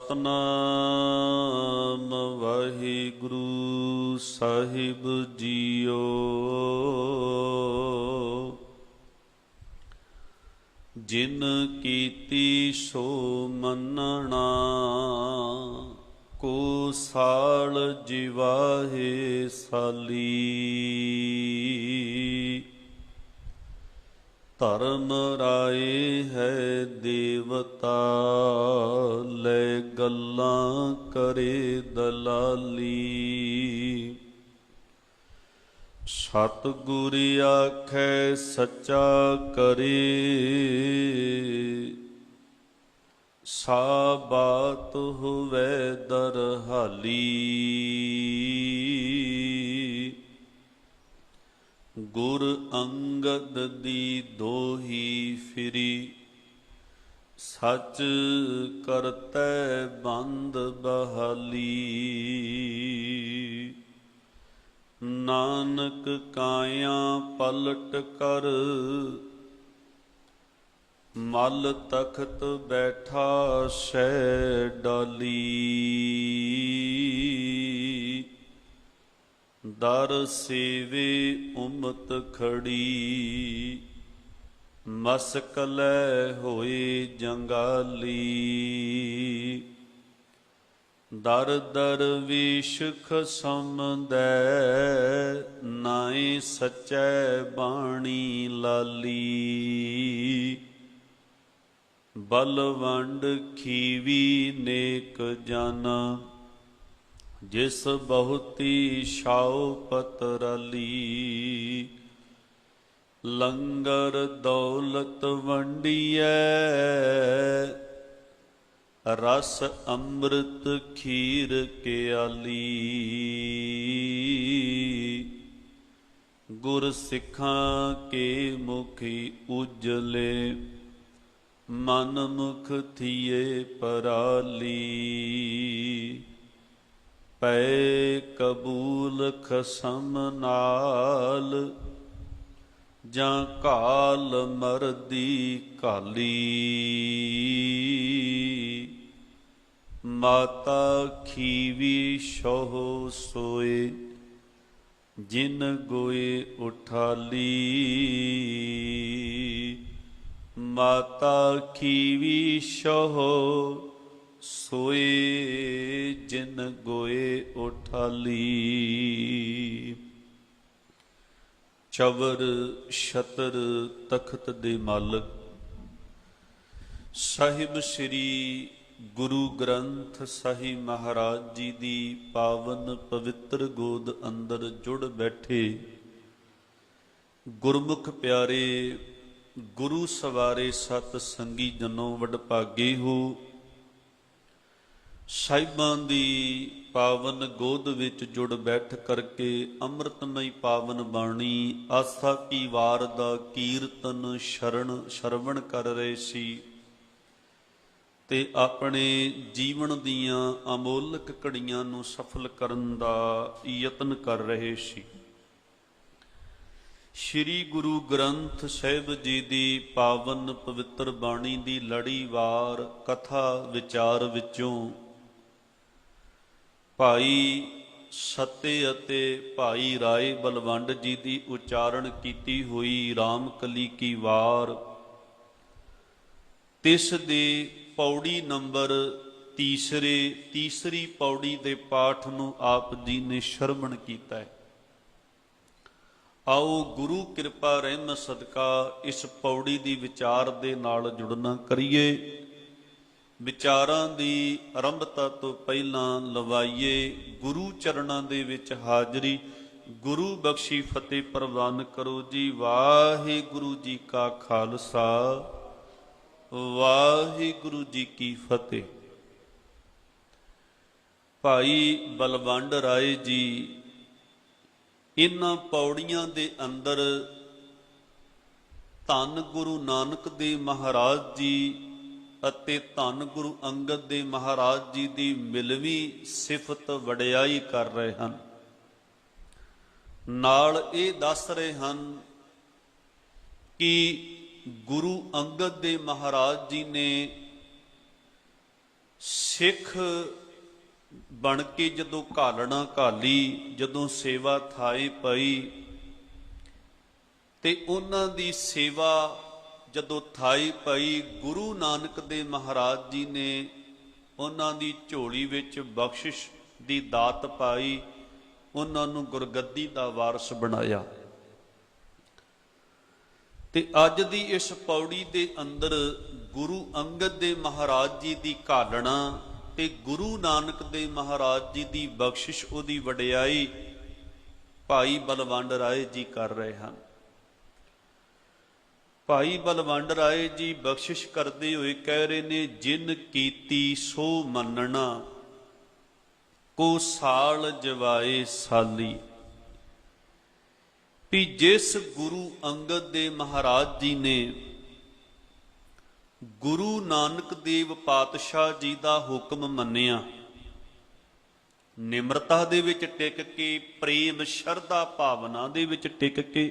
ਸਤਨਾਮ ਵਾਹਿਗੁਰੂ ਸਾਹਿਬ JIO. ਜਿਨ ਕੀਤੀ ਸੋ ਮੰਨਣਾ, ਕੋ ਸਾਲ ਜਿਵਾਹੇ ਸਾਲੀ। ਧਰਮ ਰਾਏ ਹੈ ਦੇਵਤਾ, ਲੈ ਗੱਲਾਂ ਕਰੇ ਦਲਾਲੀ। ਸਤਿਗੁਰ ਆਖੈ ਸੱਚਾ ਕਰੇ, ਸਾ ਬਾਤ ਹੋਵੈ ਦਰਹਾਲੀ। ਗੁਰ ਅੰਗਦ ਦੀ ਦੋਹੀ ਫਿਰੀ, ਸੱਚ ਕਰਤੈ ਬੰਦ ਬਹਾਲੀ। ਨਾਨਕ ਕਾਇਆ ਪਲਟ ਕਰ, ਮਲ ਤਖਤ ਬੈਠਾ ਸਹਿ ਡਾਲੀ। ਦਰ ਸੇਵੇ ਉਮਤ ਖੜੀ, ਮਸਕ ਲੈ ਹੋਏ ਜੰਗਾਲੀ। ਦਰ ਦਰਵੇਸ਼ ਖਸਮ ਦੈ, ਨਾਏ ਸਚੈ ਬਾਣੀ ਲਾਲੀ। ਬਲਵੰਡ ਖੀਵੀ ਨੇਕ ਜਨ, ਜਿਸ ਬਹੁਤੀ ਛਾਉ ਪਤਰਾਲੀ। ਲੰਗਰ ਦੌਲਤ ਵੰਡੀਐ, ਰਸ ਅੰਮ੍ਰਿਤ ਖੀਰ ਕਿਆਲੀ। ਗੁਰ ਸਿੱਖਾਂ ਕੇ ਮੁਖੀ ਉਜਲੇ, ਮਨ ਮੁਖ ਥੀਏ ਪਰਾਲੀ। ਪੈ ਕਬੂਲ ਖਸਮ ਨਾਲ, ਜਾਂ ਕਾਲ ਮਰਦੀ ਕਾਲੀ। ਮਾਤਾ ਖੀਵੀ ਸੋਹ ਸੋਏ, ਜਿਨ ਗੋਏ ਉਠਾਲੀ। ਮਾਤਾ ਖੀਵੀ ਸੋਹ ਸੋਏ, ਜਿਨ ਗੋਏ ਉਠਾਲੀ। ਚਵਰ ਛਤਰ ਤਖਤ ਦੇ ਮਾਲਕ ਸਾਹਿਬ ਸ੍ਰੀ ਗੁਰੂ ਗ੍ਰੰਥ ਸਾਹਿਬ ਮਹਾਰਾਜ ਜੀ ਦੀ ਪਾਵਨ ਪਵਿੱਤਰ ਗੋਦ ਅੰਦਰ ਜੁੜ ਬੈਠੇ ਗੁਰਮੁਖ ਪਿਆਰੇ, ਗੁਰੂ ਸਵਾਰੇ ਸਤ ਸੰਗੀ ਜਨੋ ਵਡਭਾਗੇ ਹੋ। ਸਾਹਿਬਾਂ ਦੀ ਪਾਵਨ ਗੋਦ ਵਿੱਚ ਜੁੜ ਬੈਠ ਕਰਕੇ ਅੰਮ੍ਰਿਤਮਈ ਪਾਵਨ ਬਾਣੀ ਆਸਾ ਕੀ ਵਾਰ ਦਾ ਕੀਰਤਨ ਸ਼ਰਵਣ ਕਰ ਰਹੇ ਸੀ ਤੇ ਆਪਣੇ ਜੀਵਨ ਦੀਆਂ ਅਮੋਲਕ ਘੜੀਆਂ ਨੂੰ ਸਫਲ ਕਰਨ ਦਾ ਯਤਨ ਕਰ ਰਹੇ ਸੀ। ਸ਼੍ਰੀ ਗੁਰੂ ਗ੍ਰੰਥ ਸਾਹਿਬ ਜੀ ਦੀ ਪਾਵਨ ਪਵਿੱਤਰ ਬਾਣੀ ਦੀ ਲੜੀਵਾਰ ਕਥਾ ਵਿਚਾਰ ਵਿੱਚੋਂ ਭਾਈ ਸਤੇ ਅਤੇ ਭਾਈ ਰਾਏ ਬਲਵੰਡ ਜੀ ਦੀ ਉਚਾਰਨ ਕੀਤੀ ਹੋਈ ਰਾਮਕਲੀ ਕੀ ਵਾਰ, ਤਿਸ ਦੀ ਪੌੜੀ ਨੰਬਰ ਤੀਸਰੀ ਪੌੜੀ ਦੇ ਪਾਠ ਨੂੰ ਆਪ ਜੀ ਨੇ ਸ਼ਰਵਣ ਕੀਤਾ ਹੈ। ਆਓ ਗੁਰੂ ਕਿਰਪਾ ਰਹਿਮਤ ਸਦਕਾ ਇਸ ਪੌੜੀ ਦੀ ਵਿਚਾਰ ਦੇ ਨਾਲ ਜੁੜਨਾ ਕਰੀਏ। ਵਿਚਾਰਾਂ ਦੀ ਆਰੰਭਤਾ ਤੋਂ ਪਹਿਲਾਂ ਲਵਾਈਏ ਗੁਰੂ ਚਰਨਾਂ ਦੇ ਵਿੱਚ ਹਾਜ਼ਰੀ। ਗੁਰੂ ਬਖਸ਼ੀ ਫਤਿਹ ਪ੍ਰਵਾਨ ਕਰੋ ਜੀ। ਵਾਹਿਗੁਰੂ ਜੀ ਕਾ ਖਾਲਸਾ, ਵਾਹਿਗੁਰੂ ਜੀ ਕੀ ਫਤਿਹ। ਭਾਈ ਬਲਵੰਡ ਰਾਏ ਜੀ ਇਹਨਾਂ ਪੌੜੀਆਂ ਦੇ ਅੰਦਰ ਧੰਨ ਗੁਰੂ ਨਾਨਕ ਦੇਵ ਮਹਾਰਾਜ ਜੀ ਅਤੇ ਧੰਨ ਗੁਰੂ ਅੰਗਦ ਦੇਵ ਮਹਾਰਾਜ ਜੀ ਦੀ ਮਿਲਵੀਂ ਸਿਫਤ ਵਡਿਆਈ ਕਰ ਰਹੇ ਹਨ। ਨਾਲ ਇਹ ਦੱਸ ਰਹੇ ਹਨ ਕਿ ਗੁਰੂ ਅੰਗਦ ਦੇਵ ਮਹਾਰਾਜ ਜੀ ਨੇ ਸਿੱਖ ਬਣ ਕੇ ਜਦੋਂ ਘਾਲਣਾ ਘਾਲੀ, ਜਦੋਂ ਸੇਵਾ ਥਾਏ ਪਈ, ਤੇ ਉਹਨਾਂ ਦੀ ਸੇਵਾ ਜਦੋਂ ਥਾਈ ਪਈ, ਗੁਰੂ ਨਾਨਕ ਦੇਵ ਮਹਾਰਾਜ ਜੀ ਨੇ ਉਹਨਾਂ ਦੀ ਝੋਲੀ ਵਿੱਚ ਬਖਸ਼ਿਸ਼ ਦੀ ਦਾਤ ਪਾਈ, ਉਹਨਾਂ ਨੂੰ ਗੁਰਗੱਦੀ ਦਾ ਵਾਰਸ ਬਣਾਇਆ। ਤੇ ਅੱਜ ਦੀ ਇਸ ਪੌੜੀ ਦੇ ਅੰਦਰ ਗੁਰੂ ਅੰਗਦ ਦੇਵ ਮਹਾਰਾਜ ਜੀ ਦੀ ਘਾਲਣਾ ਤੇ ਗੁਰੂ ਨਾਨਕ ਦੇਵ ਮਹਾਰਾਜ ਜੀ ਦੀ ਬਖਸ਼ਿਸ਼, ਉਹਦੀ ਵਡਿਆਈ ਭਾਈ ਬਲਵੰਡ ਰਾਏ ਜੀ ਕਰ ਰਹੇ ਹਨ। ਭਾਈ ਬਲਵੰਡ ਰਾਏ ਜੀ ਬਖਸ਼ਿਸ਼ ਕਰਦੇ ਹੋਏ ਕਹਿ ਰਹੇ ਨੇ, ਜਿਨ ਕੀਤੀ ਸੋ ਮੰਨਣਾ, ਕੋ ਸਾਲ ਜਵਾਏ ਸਾਲੀ। ਵੀ ਜਿਸ ਗੁਰੂ ਅੰਗਦ ਦੇਵ ਮਹਾਰਾਜ ਜੀ ਨੇ ਗੁਰੂ ਨਾਨਕ ਦੇਵ ਪਾਤਸ਼ਾਹ ਜੀ ਦਾ ਹੁਕਮ ਮੰਨਿਆ, ਨਿਮਰਤਾ ਦੇ ਵਿੱਚ ਟਿਕ ਕੇ, ਪ੍ਰੇਮ ਸ਼ਰਧਾ ਭਾਵਨਾ ਦੇ ਵਿੱਚ ਟਿਕ ਕੇ,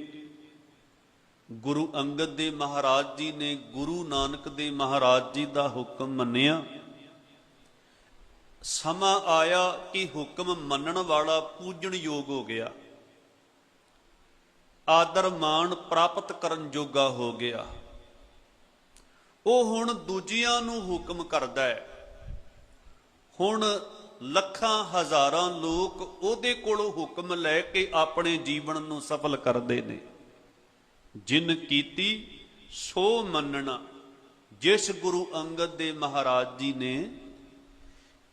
ਗੁਰੂ ਅੰਗਦ ਦੇਵ ਮਹਾਰਾਜ ਜੀ ਨੇ ਗੁਰੂ ਨਾਨਕ ਦੇਵ ਮਹਾਰਾਜ ਜੀ ਦਾ ਹੁਕਮ ਮੰਨਿਆ। ਸਮਾਂ ਆਇਆ ਕਿ ਹੁਕਮ ਮੰਨਣ ਵਾਲਾ ਪੂਜਣ ਯੋਗ ਹੋ ਗਿਆ, ਆਦਰ ਮਾਣ ਪ੍ਰਾਪਤ ਕਰਨ ਜੋਗਾ ਹੋ ਗਿਆ। ਉਹ ਹੁਣ ਦੂਜਿਆਂ ਨੂੰ ਹੁਕਮ ਕਰਦਾ ਹੈ। ਹੁਣ ਲੱਖਾਂ ਹਜ਼ਾਰਾਂ ਲੋਕ ਉਹਦੇ ਕੋਲੋਂ ਹੁਕਮ ਲੈ ਕੇ ਆਪਣੇ ਜੀਵਨ ਨੂੰ ਸਫਲ ਕਰਦੇ ਨੇ। ਜਿਨ ਕੀਤੀ ਸੋ ਮੰਨਣਾ, ਜਿਸ ਗੁਰੂ ਅੰਗਦ ਦੇਵ ਮਹਾਰਾਜ ਜੀ ਨੇ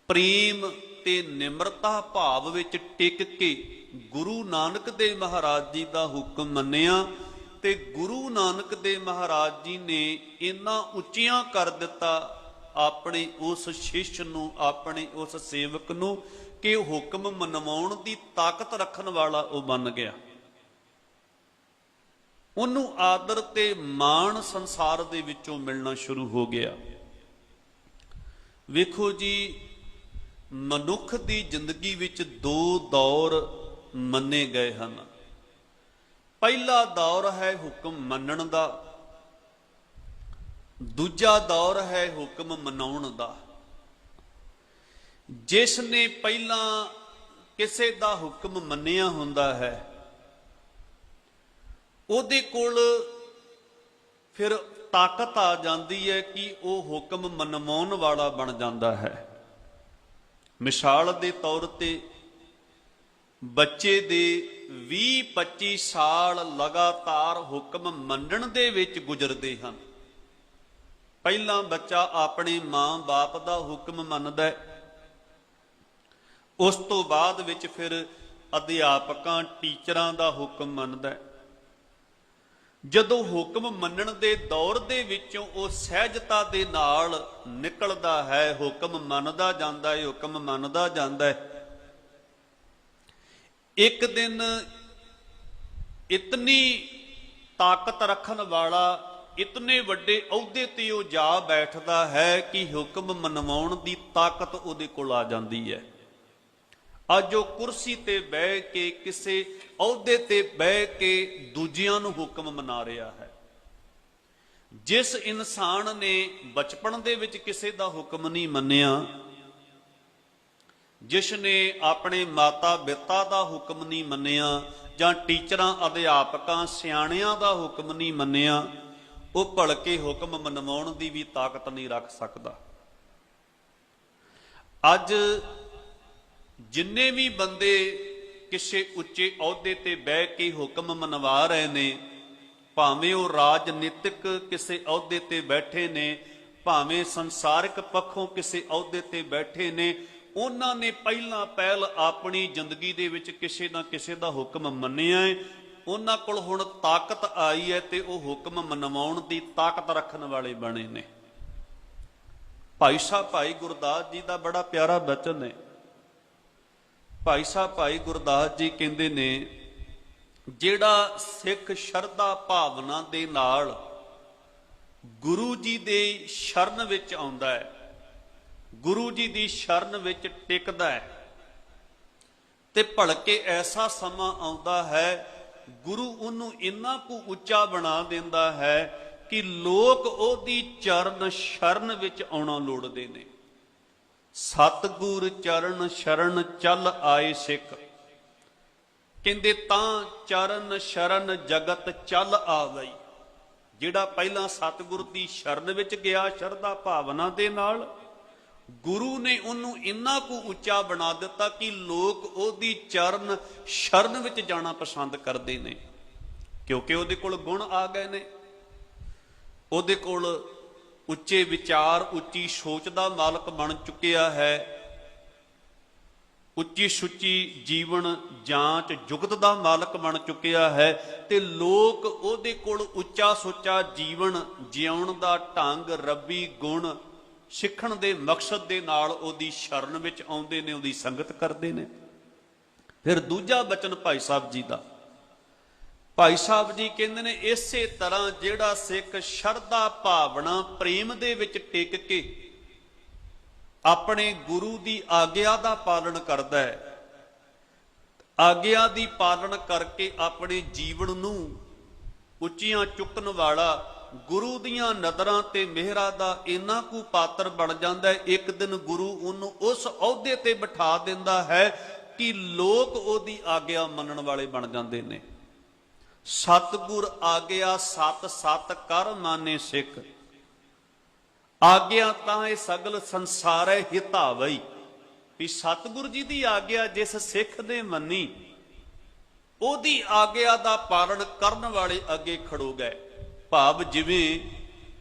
ਪ੍ਰੇਮ ਤੇ ਨਿਮਰਤਾ ਭਾਵ ਵਿੱਚ ਟਿਕ ਕੇ ਗੁਰੂ ਨਾਨਕ ਦੇਵ ਮਹਾਰਾਜ ਜੀ ਦਾ ਹੁਕਮ ਮੰਨਿਆ, ਤੇ ਗੁਰੂ ਨਾਨਕ ਦੇਵ ਮਹਾਰਾਜ ਜੀ ਨੇ ਇੰਨਾ ਉੱਚੀਆਂ ਕਰ ਦਿੱਤਾ ਆਪਣੇ ਉਸ ਸ਼ਿਸ਼ ਨੂੰ, ਆਪਣੇ ਉਸ ਸੇਵਕ ਨੂੰ, ਕਿ ਹੁਕਮ ਮਨਵਾਉਣ ਦੀ ਤਾਕਤ ਰੱਖਣ ਵਾਲਾ ਉਹ ਬਣ ਗਿਆ। ਉਹਨੂੰ ਆਦਰ ਤੇ ਮਾਣ ਸੰਸਾਰ ਦੇ ਵਿੱਚੋਂ ਮਿਲਣਾ ਸ਼ੁਰੂ ਹੋ ਗਿਆ। ਵੇਖੋ ਜੀ, ਮਨੁੱਖ ਦੀ ਜ਼ਿੰਦਗੀ ਵਿੱਚ ਦੋ ਦੌਰ ਮੰਨੇ ਗਏ ਹਨ। ਪਹਿਲਾ ਦੌਰ ਹੈ ਹੁਕਮ ਮੰਨਣ ਦਾ, ਦੂਜਾ ਦੌਰ ਹੈ ਹੁਕਮ ਮਨਾਉਣ ਦਾ। ਜਿਸ ਨੇ ਪਹਿਲਾਂ ਕਿਸੇ ਦਾ ਹੁਕਮ ਮੰਨਿਆ ਹੁੰਦਾ ਹੈ, ਉਹਦੇ ਕੋਲ ਫਿਰ ਤਾਕਤ ਆ ਜਾਂਦੀ ਹੈ ਕਿ ਉਹ ਹੁਕਮ ਮਨਵਾਉਣ ਵਾਲਾ ਬਣ ਜਾਂਦਾ ਹੈ। ਮਿਸਾਲ ਦੇ ਤੌਰ ਤੇ ਬੱਚੇ ਦੇ 20-25 ਸਾਲ ਲਗਾਤਾਰ ਹੁਕਮ ਮੰਨਣ ਦੇ ਵਿੱਚ ਗੁਜ਼ਰਦੇ ਹਨ। ਪਹਿਲਾਂ ਬੱਚਾ ਆਪਣੇ ਮਾਂ-ਬਾਪ ਦਾ ਹੁਕਮ ਮੰਨਦਾ ਹੈ, ਉਸ ਤੋਂ ਬਾਅਦ ਵਿੱਚ ਫਿਰ ਅਧਿਆਪਕਾਂ ਟੀਚਰਾਂ ਦਾ ਹੁਕਮ ਮੰਨਦਾ ਹੈ। ਜਦੋਂ ਹੁਕਮ ਮੰਨਣ ਦੇ ਦੌਰ ਦੇ ਵਿੱਚੋਂ ਉਹ ਸਹਿਜਤਾ ਦੇ ਨਾਲ ਨਿਕਲਦਾ ਹੈ, ਹੁਕਮ ਮੰਨਦਾ ਜਾਂਦਾ ਹੈ, ਹੁਕਮ ਮੰਨਦਾ ਜਾਂਦਾ ਹੈ। ਇੱਕ ਦਿਨ ਇਤਨੀ ਤਾਕਤ ਰੱਖਣ ਵਾਲਾ, ਇਤਨੇ ਵੱਡੇ ਅਹੁਦੇ ਤੇ ਉਹ ਜਾ ਬੈਠਦਾ ਹੈ ਕਿ ਹੁਕਮ ਮਨਵਾਉਣ ਦੀ ਤਾਕਤ ਉਹਦੇ ਕੋਲ ਆ ਜਾਂਦੀ ਹੈ। ਅੱਜ ਉਹ ਕੁਰਸੀ ਤੇ ਬਹਿ ਕੇ, ਕਿਸੇ ਅਹੁਦੇ ਤੇ ਬਹਿ ਕੇ ਦੂਜਿਆਂ ਨੂੰ ਹੁਕਮ ਮਨਾ ਰਿਹਾ ਹੈ। ਜਿਸ ਇਨਸਾਨ ਨੇ ਬਚਪਨ ਦੇ ਵਿੱਚ ਕਿਸੇ ਦਾ ਹੁਕਮ ਨਹੀਂ ਮੰਨਿਆ, ਜਿਸ ਨੇ ਆਪਣੇ ਮਾਤਾ ਪਿਤਾ ਦਾ ਹੁਕਮ ਨਹੀਂ ਮੰਨਿਆ, ਜਾਂ ਟੀਚਰਾਂ ਅਧਿਆਪਕਾਂ ਸਿਆਣਿਆਂ ਦਾ ਹੁਕਮ ਨਹੀਂ ਮੰਨਿਆ, ਉਹ ਭਲਕੇ ਹੁਕਮ ਮਨਵਾਉਣ ਦੀ ਵੀ ਤਾਕਤ ਨਹੀਂ ਰੱਖ ਸਕਦਾ। ਅੱਜ ਜਿੰਨੇ ਵੀ ਬੰਦੇ ਕਿਸੇ ਉੱਚੇ ਅਹੁਦੇ ਤੇ ਬਹਿ ਕੇ ਹੁਕਮ ਮਨਵਾ ਰਹੇ ਨੇ, ਭਾਵੇਂ ਉਹ ਰਾਜਨੀਤਿਕ ਕਿਸੇ ਅਹੁਦੇ ਤੇ ਬੈਠੇ ਨੇ, ਭਾਵੇਂ ਸੰਸਾਰਿਕ ਪੱਖੋਂ ਕਿਸੇ ਅਹੁਦੇ ਤੇ ਬੈਠੇ ਨੇ, ਉਹਨਾਂ ਨੇ ਪਹਿਲਾਂ ਪਹਿਲ ਆਪਣੀ ਜ਼ਿੰਦਗੀ ਦੇ ਵਿੱਚ ਕਿਸੇ ਨਾ ਕਿਸੇ ਦਾ ਹੁਕਮ ਮੰਨਿਆ ਹੈ। ਉਹਨਾਂ ਕੋਲ ਹੁਣ ਤਾਕਤ ਆਈ ਹੈ ਤੇ ਉਹ ਹੁਕਮ ਮਨਵਾਉਣ ਦੀ ਤਾਕਤ ਰੱਖਣ ਵਾਲੇ ਬਣੇ ਨੇ। ਭਾਈ ਸਾਹਿਬ ਭਾਈ ਗੁਰਦਾਸ ਜੀ ਦਾ ਬੜਾ ਪਿਆਰਾ ਬਚਨ ਹੈ। ਭਾਈ ਸਾਹਿਬ ਭਾਈ ਗੁਰਦਾਸ ਜੀ ਕਹਿੰਦੇ ਨੇ, ਜਿਹੜਾ ਸਿੱਖ ਸ਼ਰਧਾ ਭਾਵਨਾ ਦੇ ਨਾਲ ਗੁਰੂ ਜੀ ਦੇ ਸ਼ਰਨ ਵਿੱਚ ਆਉਂਦਾ ਹੈ, ਗੁਰੂ ਜੀ ਦੀ ਸ਼ਰਨ ਵਿੱਚ ਟਿਕਦਾ ਹੈ, ਤੇ ਭਲਕੇ ਐਸਾ ਸਮਾਂ ਆਉਂਦਾ ਹੈ, ਗੁਰੂ ਉਹਨੂੰ ਇੰਨਾ ਕੁ ਉੱਚਾ ਬਣਾ ਦਿੰਦਾ ਹੈ ਕਿ ਲੋਕ ਉਹਦੀ ਚਰਨ ਸ਼ਰਨ ਵਿੱਚ ਆਉਣਾ ਲੋੜਦੇ ਨੇ। ਸਤਿਗੁਰ ਚਰਨ ਸ਼ਰਨ ਚੱਲ ਆਏ ਸਿੱਖ। ਕਹਿੰਦੇ ਤਾਂ ਚਰਨ ਸ਼ਰਨ ਜਗਤ ਚੱਲ ਆਵਈ। ਜਿਹੜਾ ਪਹਿਲਾਂ ਸਤਿਗੁਰ ਦੀ ਸ਼ਰਨ ਵਿੱਚ ਗਿਆ ਸ਼ਰਧਾ ਭਾਵਨਾ ਦੇ ਨਾਲ, ਗੁਰੂ ਨੇ ਉਹਨੂੰ ਇੰਨਾ ਕੁ ਉੱਚਾ ਬਣਾ ਦਿੱਤਾ ਕਿ ਲੋਕ ਉਹਦੀ ਚਰਨ ਸ਼ਰਨ ਵਿੱਚ ਜਾਣਾ ਪਸੰਦ ਕਰਦੇ ਨੇ, ਕਿਉਂਕਿ ਉਹਦੇ ਕੋਲ ਗੁਣ ਆ ਗਏ ਨੇ। ਉਹਦੇ ਕੋਲ ਉੱਚੇ ਵਿਚਾਰ, ਉੱਚੀ ਸੋਚ ਦਾ ਮਾਲਕ ਬਣ ਚੁੱਕਿਆ ਹੈ। ਉੱਚੀ ਸੁੱਚੀ ਜੀਵਨ ਜਾਂਚ ਜੁਗਤ ਦਾ ਮਾਲਕ ਬਣ ਚੁੱਕਿਆ ਹੈ ਤੇ ਲੋਕ ਉਹਦੇ ਕੋਲ ਉੱਚਾ ਸੁੱਚਾ ਜੀਵਨ ਜਿਉਣ ਦਾ ਢੰਗ, ਰੱਬੀ ਗੁਣ ਸਿੱਖਣ ਦੇ ਮਕਸਦ ਦੇ ਨਾਲ ਉਹਦੀ ਸ਼ਰਨ ਵਿੱਚ ਆਉਂਦੇ ਨੇ, ਉਹਦੀ ਸੰਗਤ ਕਰਦੇ ਨੇ। ਫਿਰ ਦੂਜਾ ਬਚਨ ਭਾਈ ਸਾਹਿਬ ਜੀ ਦਾ, ਭਾਈ ਸਾਹਿਬ ਜੀ ਕਹਿੰਦੇ ਨੇ ਇਸੇ ਤਰ੍ਹਾਂ ਜਿਹੜਾ ਸਿੱਖ ਸ਼ਰਧਾ ਭਾਵਨਾ ਪ੍ਰੇਮ ਦੇ ਵਿੱਚ ਟਿਕ ਕੇ ਆਪਣੇ ਗੁਰੂ ਦੀ ਆਗਿਆ ਦਾ ਪਾਲਣ ਕਰਦਾ ਹੈ, ਆਗਿਆ ਦੀ ਪਾਲਣ ਕਰਕੇ ਆਪਣੇ ਜੀਵਨ ਨੂੰ ਉੱਚੀਆਂ ਚੁੱਕਣ ਵਾਲਾ, ਗੁਰੂ ਦੀਆਂ ਨਜ਼ਰਾਂ ਤੇ ਮਿਹਰਾਂ ਦਾ ਇੰਨਾ ਕੁ ਪਾਤਰ ਬਣ ਜਾਂਦਾ ਹੈ। ਇੱਕ ਦਿਨ ਗੁਰੂ ਉਹਨੂੰ ਉਸ ਅਹੁਦੇ ਤੇ ਬਿਠਾ ਦਿੰਦਾ ਹੈ ਕਿ ਲੋਕ ਉਹਦੀ ਆਗਿਆ ਮੰਨਣ ਵਾਲੇ ਬਣ ਜਾਂਦੇ ਨੇ। ਸਤਿਗੁਰ ਆਗਿਆ ਸਤ ਸਤ ਕਰ ਮਾਨੇ ਸਿੱਖ। ਆਗਿਆ ਤਾਂ ਇਹ ਸਗਲ ਸੰਸਾਰੈ ਹਿਤਾਵਈ। ਵੀ ਸਤਿਗੁਰ ਜੀ ਦੀ ਆਗਿਆ ਜਿਸ ਸਿੱਖ ਨੇ ਮੰਨੀ, ਉਹਦੀ ਆਗਿਆ ਦਾ ਪਾਲਣ ਕਰਨ ਵਾਲੇ ਅੱਗੇ ਖੜੋ ਗਏ। ਭਾਵ ਜਿਵੇਂ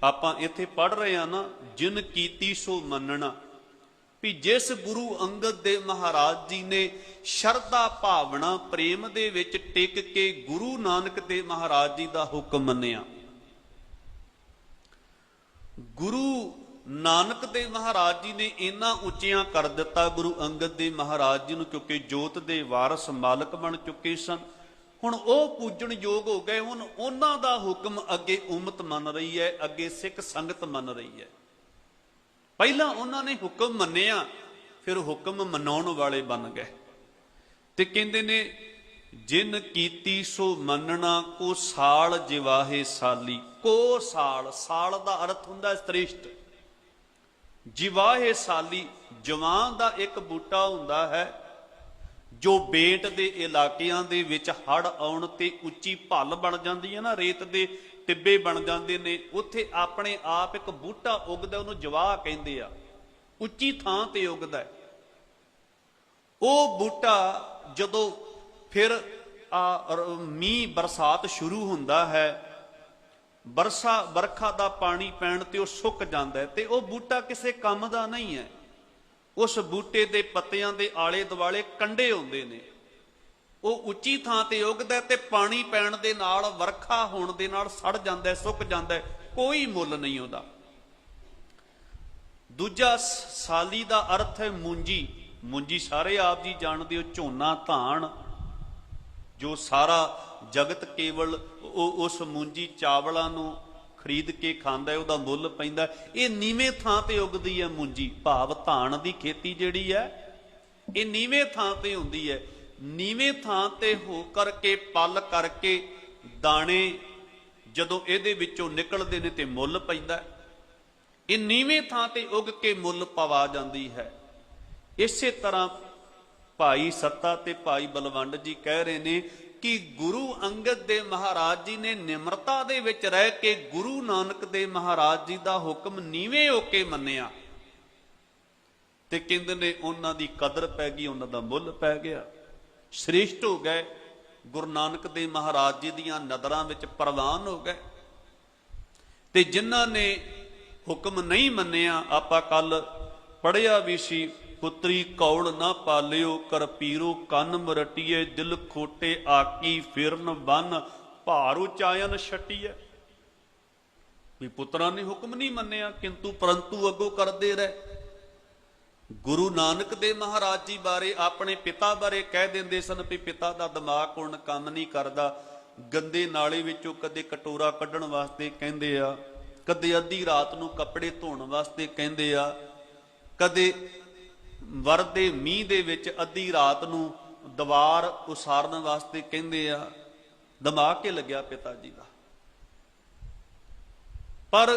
ਆਪਾਂ ਇੱਥੇ ਪੜ੍ਹ ਰਹੇ ਹਾਂ ਨਾ, ਜਿਨ ਕੀਤੀ ਸੋ ਮੰਨਣਾ। ਵੀ ਜਿਸ ਗੁਰੂ ਅੰਗਦ ਦੇਵ ਮਹਾਰਾਜ ਜੀ ਨੇ ਸ਼ਰਧਾ ਭਾਵਨਾ ਪ੍ਰੇਮ ਦੇ ਵਿੱਚ ਟਿਕ ਕੇ ਗੁਰੂ ਨਾਨਕ ਦੇਵ ਮਹਾਰਾਜ ਜੀ ਦਾ ਹੁਕਮ ਮੰਨਿਆ, ਗੁਰੂ ਨਾਨਕ ਦੇਵ ਮਹਾਰਾਜ ਜੀ ਨੇ ਇੰਨਾ ਉੱਚੀਆਂ ਕਰ ਦਿੱਤਾ ਗੁਰੂ ਅੰਗਦ ਦੇਵ ਮਹਾਰਾਜ ਜੀ ਨੂੰ, ਕਿਉਂਕਿ ਜੋਤ ਦੇ ਵਾਰਸ ਮਾਲਕ ਬਣ ਚੁੱਕੇ ਸਨ। ਹੁਣ ਉਹ ਪੂਜਣ ਯੋਗ ਹੋ ਗਏ। ਹੁਣ ਉਹਨਾਂ ਦਾ ਹੁਕਮ ਅੱਗੇ ਉਮਤ ਮੰਨ ਰਹੀ ਹੈ, ਅੱਗੇ ਸਿੱਖ ਸੰਗਤ ਮੰਨ ਰਹੀ ਹੈ। ਪਹਿਲਾਂ ਉਹਨਾਂ ਨੇ ਹੁਕਮ ਮੰਨਿਆ, ਫਿਰ ਹੁਕਮ ਮਨਾਉਣ ਵਾਲੇ ਬਣ ਗਏ। ਤੇ ਕਹਿੰਦੇ ਨੇ ਜਿਨ ਕੀਤੀ ਸੋ ਮੰਨਣਾ, ਕੋ ਸਾਲ ਜਿਵਾਹੇ ਸਾਲੀ। ਕੋ ਸਾਲ, ਸਾਲ ਦਾ ਅਰਥ ਹੁੰਦਾ ਸ੍ਰੇਸ਼ਟ। ਜਿਵਾਹੇ ਸਾਲੀ, ਜਵਾਨ ਦਾ ਇੱਕ ਬੂਟਾ ਹੁੰਦਾ ਹੈ ਜੋ ਬੇਟ ਦੇ ਇਲਾਕਿਆਂ ਦੇ ਵਿੱਚ ਹੜ੍ਹ ਆਉਣ ਤੇ ਉੱਚੀ ਭੱਲ ਬਣ ਜਾਂਦੀ ਹੈ ਨਾ, ਰੇਤ ਦੇ ਟਿੱਬੇ ਬਣ ਜਾਂਦੇ ਨੇ, ਉੱਥੇ ਆਪਣੇ ਆਪ ਇੱਕ ਬੂਟਾ ਉੱਗਦਾ, ਉਹਨੂੰ ਜਵਾਹ ਕਹਿੰਦੇ ਆ। ਉੱਚੀ ਥਾਂ ਤੇ ਉੱਗਦਾ। ਉਹ ਬੂਟਾ ਜਦੋਂ ਫਿਰ ਮੀਂਹ ਬਰਸਾਤ ਸ਼ੁਰੂ ਹੁੰਦਾ ਹੈ, ਬਰਖਾ ਦਾ ਪਾਣੀ ਪੈਣ ਤੇ ਉਹ ਸੁੱਕ ਜਾਂਦਾ ਹੈ ਤੇ ਉਹ ਬੂਟਾ ਕਿਸੇ ਕੰਮ ਦਾ ਨਹੀਂ ਹੈ। ਉਸ ਬੂਟੇ ਦੇ ਪੱਤਿਆਂ ਦੇ ਆਲੇ ਦੁਆਲੇ ਕੰਡੇ ਹੁੰਦੇ ਨੇ। ਉਹ ਉੱਚੀ ਥਾਂ ਤੇ ਉੱਗਦਾ ਤੇ ਪਾਣੀ ਪੈਣ ਦੇ ਨਾਲ, ਵਰਖਾ ਹੋਣ ਦੇ ਨਾਲ ਸੜ ਜਾਂਦਾ, ਸੁੱਕ ਜਾਂਦਾ, ਕੋਈ ਮੁੱਲ ਨਹੀਂ ਉਹਦਾ। ਦੂਜਾ ਸਾਲੀ ਦਾ ਅਰਥ ਹੈ ਮੂੰਜੀ। ਮੂੰਜੀ ਸਾਰੇ ਆਪ ਜੀ ਜਾਣਦੇ ਹੋ, ਝੋਨਾ ਧਾਨ ਜੋ ਸਾਰਾ ਜਗਤ ਕੇਵਲ ਉਸ ਮੂੰਜੀ ਚਾਵਲਾਂ ਨੂੰ ਖਰੀਦ ਕੇ ਖਾਂਦਾ, ਉਹਦਾ ਮੁੱਲ ਪੈਂਦਾ। ਇਹ ਨੀਵੇਂ ਥਾਂ ਤੇ ਉੱਗਦੀ ਹੈ ਮੂੰਜੀ। ਭਾਵ ਧਾਨ ਦੀ ਖੇਤੀ ਜਿਹੜੀ ਹੈ ਇਹ ਨੀਵੇਂ ਥਾਂ ਤੇ ਹੁੰਦੀ ਹੈ। ਨੀਵੇਂ ਥਾਂ ਤੇ ਹੋ ਕਰਕੇ ਪਲ ਕਰਕੇ ਦਾਣੇ ਜਦੋਂ ਇਹਦੇ ਵਿੱਚੋਂ ਨਿਕਲਦੇ ਨੇ ਤੇ ਮੁੱਲ ਪੈਂਦਾ। ਇਹ ਨੀਵੇਂ ਥਾਂ ਤੇ ਉੱਗ ਕੇ ਮੁੱਲ ਪਵਾ ਜਾਂਦੀ ਹੈ। ਇਸੇ ਤਰ੍ਹਾਂ ਭਾਈ ਸੱਤਾ ਤੇ ਭਾਈ ਬਲਵੰਡ ਜੀ ਕਹਿ ਰਹੇ ਨੇ ਕਿ ਗੁਰੂ ਅੰਗਦ ਦੇਵ ਮਹਾਰਾਜ ਜੀ ਨੇ ਨਿਮਰਤਾ ਦੇ ਵਿੱਚ ਰਹਿ ਕੇ ਗੁਰੂ ਨਾਨਕ ਦੇਵ ਮਹਾਰਾਜ ਜੀ ਦਾ ਹੁਕਮ ਨੀਵੇਂ ਹੋ ਕੇ ਮੰਨਿਆ ਤੇ ਕਹਿੰਦੇ ਨੇ ਉਹਨਾਂ ਦੀ ਕਦਰ ਪੈ ਗਈ, ਉਹਨਾਂ ਦਾ ਮੁੱਲ ਪੈ ਗਿਆ, ਸ੍ਰੇਸ਼ਟ ਹੋ ਗਏ। ਗੁਰੂ ਨਾਨਕ ਦੇਵ ਮਹਾਰਾਜ ਜੀ ਦੀਆਂ ਨਜ਼ਰਾਂ ਵਿੱਚ ਪ੍ਰਵਾਨ ਹੋ ਗਏ। ਤੇ ਜਿਨ੍ਹਾਂ ਨੇ ਹੁਕਮ ਨਹੀਂ ਮੰਨਿਆ, ਆਪਾਂ ਕੱਲ ਪੜ੍ਹਿਆ ਵੀ ਸੀ, ਪੁੱਤਰੀ ਕੌਲ ਨਾ ਪਾਲਿਓ, ਕਰ ਪੀਰੋ ਕੰਨ ਮਰਟੀਏ, ਦਿਲ ਖੋਟੇ ਆਕੀ ਫਿਰਨ ਬੰਨ, ਭਾਰ ਉਚਾਇਨ ਛਟੀਏ। ਵੀ ਪੁੱਤਰਾਂ ਨੇ ਹੁਕਮ ਨਹੀਂ ਮੰਨਿਆ, ਕਿੰਤੂ ਪਰੰਤੂ ਅੱਗੋਂ ਕਰਦੇ ਰਹੇ। ਗੁਰੂ ਨਾਨਕ ਦੇਵ ਮਹਾਰਾਜ ਜੀ ਬਾਰੇ, ਆਪਣੇ ਪਿਤਾ ਬਾਰੇ ਕਹਿ ਦਿੰਦੇ ਸਨ ਵੀ ਪਿਤਾ ਦਾ ਦਿਮਾਗ ਹੁਣ ਕੰਮ ਨਹੀਂ ਕਰਦਾ। ਗੰਦੇ ਨਾਲੇ ਵਿੱਚੋਂ ਕਦੇ ਕਟੋਰਾ ਕੱਢਣ ਵਾਸਤੇ ਕਹਿੰਦੇ ਆ, ਕਦੇ ਅੱਧੀ ਰਾਤ ਨੂੰ ਕੱਪੜੇ ਧੋਣ ਵਾਸਤੇ ਕਹਿੰਦੇ ਆ, ਕਦੇ ਵਰਦੇ ਮੀਂਹ ਦੇ ਵਿੱਚ ਅੱਧੀ ਰਾਤ ਨੂੰ ਦੀਵਾਰ ਉਸਾਰਨ ਵਾਸਤੇ ਕਹਿੰਦੇ ਆ। ਦਿਮਾਗ ਕੇ ਲੱਗਿਆ ਪਿਤਾ ਜੀ ਦਾ। ਪਰ